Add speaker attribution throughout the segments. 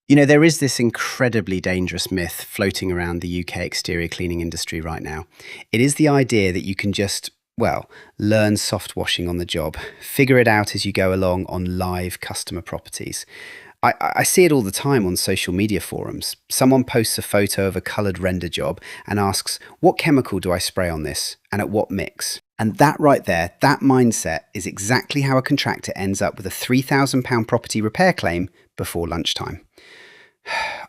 Speaker 1: There is this incredibly dangerous myth floating around the UK exterior cleaning industry right now. It is the idea that you can just, learn soft washing on the job, figure it out as you go along on live customer properties. I see it all the time on social media forums. Someone posts a photo of a coloured render job and asks, what chemical do I spray on this and at what mix? And that right there, that mindset is exactly how a contractor ends up with a £3,000 property repair claim before lunchtime.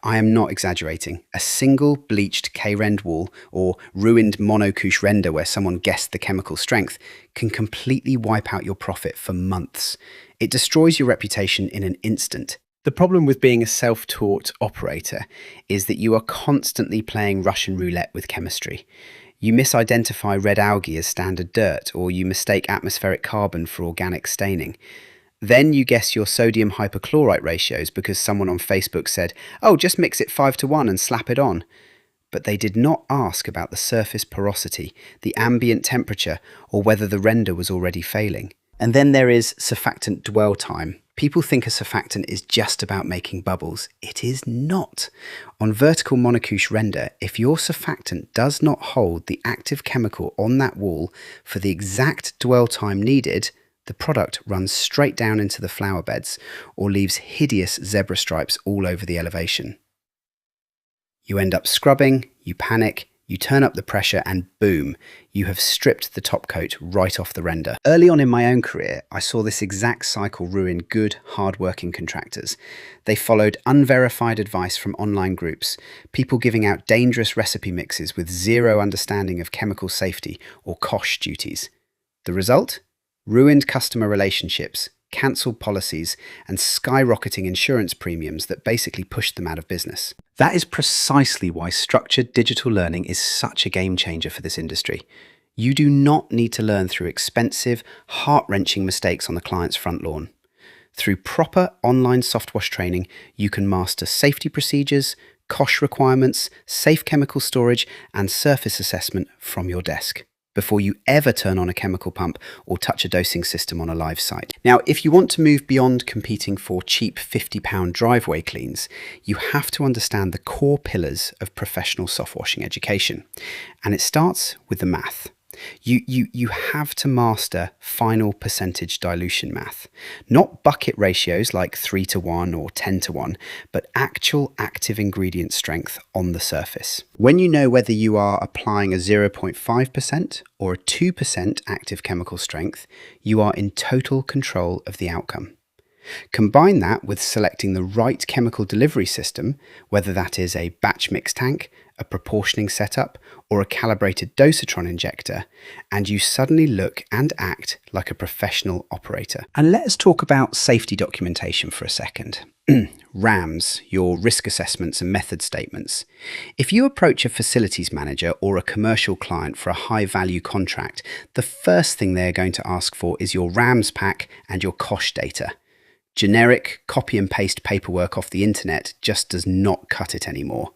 Speaker 1: I am not exaggerating. A single bleached K-Rend wall or ruined monocouche render where someone guessed the chemical strength can completely wipe out your profit for months. It destroys your reputation in an instant. The problem with being a self-taught operator is that you are constantly playing Russian roulette with chemistry. You misidentify red algae as standard dirt, or you mistake atmospheric carbon for organic staining. Then you guess your sodium hypochlorite ratios because someone on Facebook said, oh, just mix it 5:1 and slap it on. But they did not ask about the surface porosity, the ambient temperature, or whether the render was already failing. And then there is surfactant dwell time. People think a surfactant is just about making bubbles. It is not. On vertical monocouche render, if your surfactant does not hold the active chemical on that wall for the exact dwell time needed, the product runs straight down into the flower beds or leaves hideous zebra stripes all over the elevation. You end up scrubbing, you panic, you turn up the pressure and boom, you have stripped the top coat right off the render. Early on in my own career, I saw this exact cycle ruin good, hard-working contractors. They followed unverified advice from online groups, people giving out dangerous recipe mixes with zero understanding of chemical safety or COSHH duties. The result? Ruined customer relationships, cancelled policies, and skyrocketing insurance premiums that basically pushed them out of business. That is precisely why structured digital learning is such a game changer for this industry. You do not need to learn through expensive, heart-wrenching mistakes on the client's front lawn. Through proper online softwash training, you can master safety procedures, COSHH requirements, safe chemical storage, and surface assessment from your desk before you ever turn on a chemical pump or touch a dosing system on a live site. Now, if you want to move beyond competing for cheap £50 driveway cleans, you have to understand the core pillars of professional softwashing education. And it starts with the math. You have to master final percentage dilution math. Not bucket ratios like 3:1 or 10:1, but actual active ingredient strength on the surface. When you know whether you are applying a 0.5% or a 2% active chemical strength, you are in total control of the outcome. Combine that with selecting the right chemical delivery system, whether that is a batch mix tank, a proportioning setup, or a calibrated dosatron injector, and you suddenly look and act like a professional operator. And let us talk about safety documentation for a second. RAMs, your risk assessments and method statements. If you approach a facilities manager or a commercial client for a high-value contract, the first thing they're going to ask for is your RAMs pack and your COSHH data. Generic copy and paste paperwork off the internet just does not cut it anymore.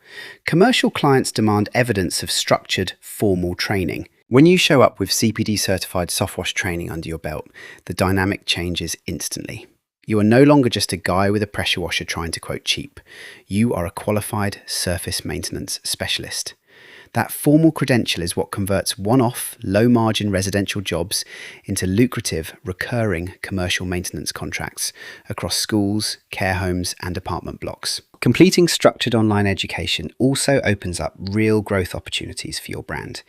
Speaker 1: Commercial clients demand evidence of structured, formal training. When you show up with CPD certified softwash training under your belt, the dynamic changes instantly. You are no longer just a guy with a pressure washer trying to quote cheap. You are a qualified surface maintenance specialist. That formal credential is what converts one-off, low-margin residential jobs into lucrative, recurring commercial maintenance contracts across schools, care homes, and apartment blocks. Completing structured online education also opens up real growth opportunities for your brand.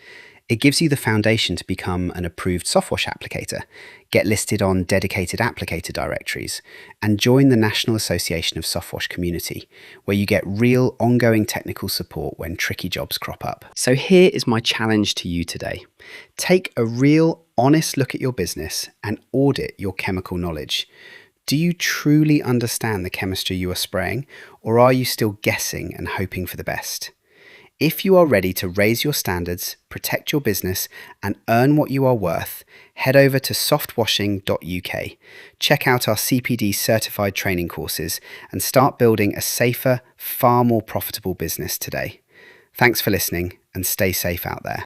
Speaker 1: It gives you the foundation to become an approved Softwash applicator, get listed on dedicated applicator directories, and join the National Association of Softwash Community, where you get real ongoing technical support when tricky jobs crop up. So here is my challenge to you today. Take a real, honest look at your business and audit your chemical knowledge. Do you truly understand the chemistry you are spraying, or are you still guessing and hoping for the best? If you are ready to raise your standards, protect your business, and earn what you are worth, head over to softwashing.uk. Check out our CPD certified training courses and start building a safer, far more profitable business today. Thanks for listening and stay safe out there.